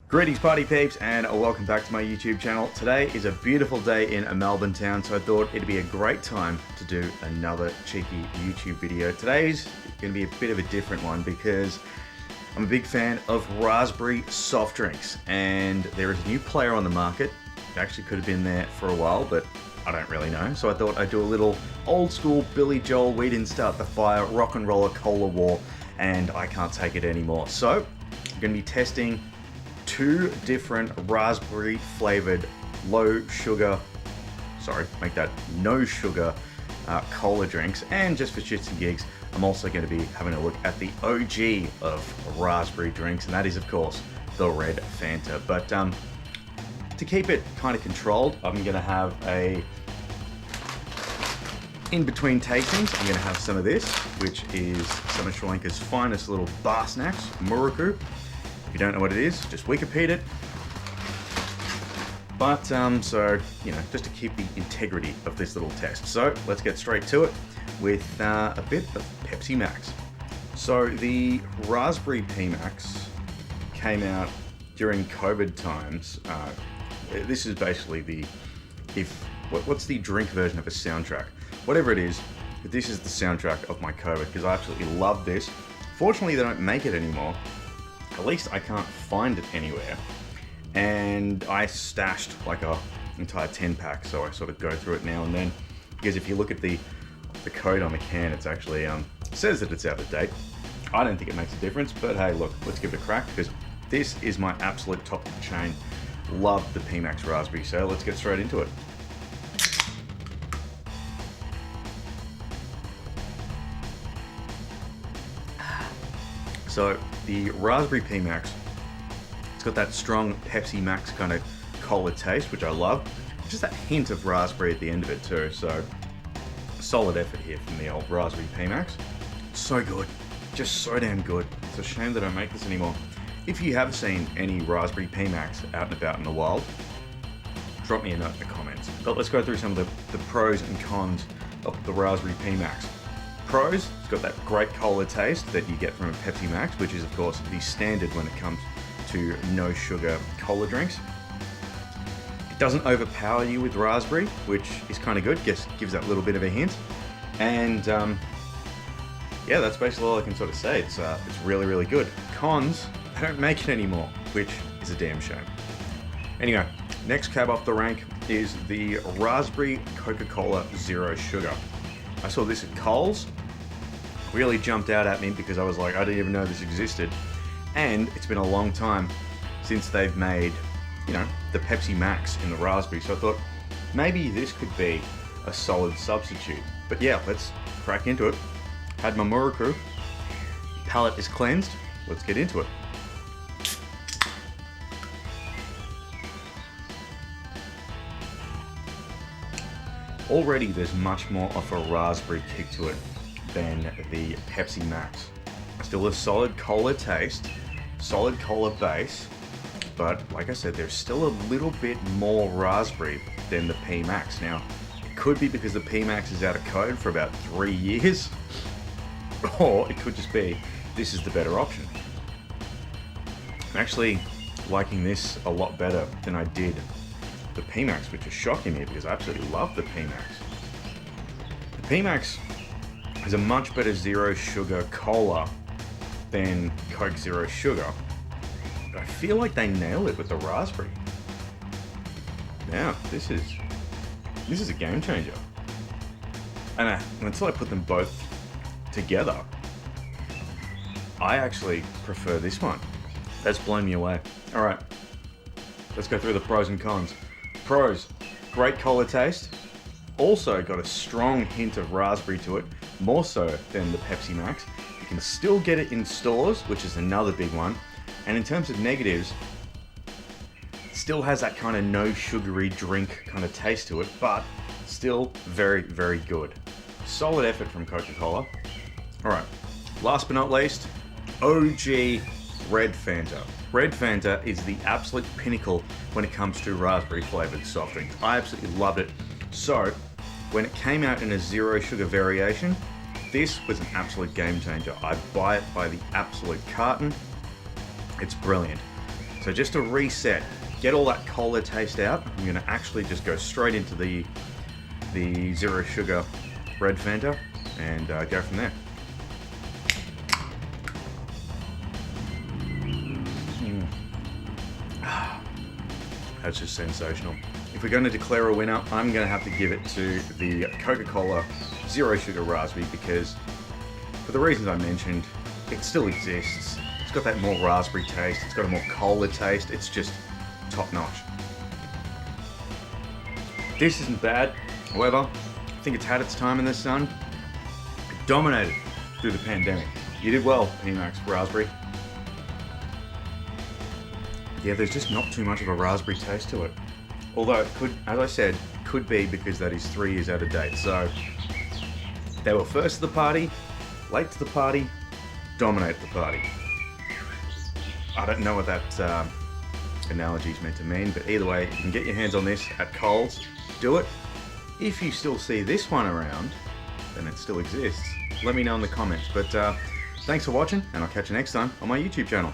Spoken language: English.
Greetings party peeps and welcome back to my YouTube channel. Today is a beautiful day in a Melbourne town, so I thought it'd be a great time to do another cheeky YouTube video. Today's going to be a bit of a different one because I'm a big fan of raspberry soft drinks, and there is a new player on the market. It actually could have been there for a while, but I don't really know. So I thought I'd do a little old school Billy Joel, we didn't start the fire, rock and roller cola war, and I can't take it anymore. So I'm going to be testing two different raspberry flavored no sugar cola drinks, and just for shits and gigs I'm also going to be having a look at the OG of raspberry drinks, and that is of course the red Fanta. But to keep it kind of controlled, I'm going to have a in between tastings. I'm going to have some of this, which is some of Sri Lanka's finest little bar snacks, muraku. If you don't know what it is, just Wikipedia it. But, so, you know, just to keep the integrity of this little test. So, let's get straight to it with a bit of Pepsi Max. So, the Raspberry P-Max came out during COVID times. This is basically what's the drink version of a soundtrack? Whatever it is, but this is the soundtrack of my COVID, because I absolutely love this. Fortunately, they don't make it anymore. At least I can't find it anywhere, and I stashed like a entire 10-pack, so I sort of go through it now and then, because if you look at the code on the can, it's actually says that it's out of date. I don't think it makes a difference, but hey, look, let's give it a crack, because this is my absolute top of the chain. Love the P-Max Raspberry, so let's get straight into it. So the Raspberry P-Max, it's got that strong Pepsi Max kind of cola taste, which I love. Just that hint of raspberry at the end of it too, so solid effort here from the old Raspberry P-Max. So good, just so damn good. It's a shame they don't make this anymore. If you have seen any Raspberry P-Max out and about in the wild, drop me a note in the comments. But let's go through some of the pros and cons of the Raspberry P-Max. Pros, it's got that great cola taste that you get from a Pepsi Max, which is of course the standard when it comes to no sugar cola drinks. It doesn't overpower you with raspberry, which is kind of good, gives that little bit of a hint. And yeah, that's basically all I can sort of say. It's really, really good. Cons, they don't make it anymore, which is a damn shame. Anyway, next cab off the rank is the Raspberry Coca-Cola Zero Sugar. I saw this at Coles, really jumped out at me because I was like, I didn't even know this existed. And it's been a long time since they've made, you know, the Pepsi Max in the raspberry. So I thought maybe this could be a solid substitute. But yeah, let's crack into it. Had my muraku, palate is cleansed, let's get into it. Already there's much more of a raspberry kick to it than the Pepsi Max. Still a solid cola taste, solid cola base, but like I said, there's still a little bit more raspberry than the P-Max. Now, it could be because the P-Max is out of code for about 3 years, or it could just be this is the better option. I'm actually liking this a lot better than I did the P-Max, which is shocking me because I absolutely love the P-Max. The P-Max is a much better zero sugar cola than Coke Zero Sugar, but I feel like they nail it with the raspberry. Now, this is a game changer. And until I put them both together, I actually prefer this one. That's blown me away. All right, let's go through the pros and cons. Pros, great cola taste, also got a strong hint of raspberry to it, more so than the Pepsi Max. You can still get it in stores, which is another big one. And in terms of negatives, it still has that kind of no sugary drink kind of taste to it, but still very, very good. Solid effort from Coca-Cola. All right, last but not least, OG Red Fanta. Red Fanta is the absolute pinnacle when it comes to raspberry flavored soft drinks. I absolutely loved it. So, when it came out in a zero sugar variation, this was an absolute game changer. I buy it by the absolute carton. It's brilliant. So So just to reset, get all that cola taste out, I'm going to actually just go straight into the zero sugar red Fanta and go from there. That's just sensational. If we're going to declare a winner, I'm going to have to give it to the Coca-Cola Zero Sugar Raspberry because, for the reasons I mentioned, it still exists. It's got that more raspberry taste, it's got a more cola taste, it's just top notch. This isn't bad, however, I think it's had its time in the sun. It dominated through the pandemic. You did well, P-Max Raspberry. Yeah, there's just not too much of a raspberry taste to it. Although it could, as I said, could be because that is 3 years out of date. So they were first to the party, late to the party, dominate the party. I don't know what that analogy is meant to mean, but either way, you can get your hands on this at Coles. Do it. If you still see this one around, then it still exists. Let me know in the comments. But thanks for watching, and I'll catch you next time on my YouTube channel.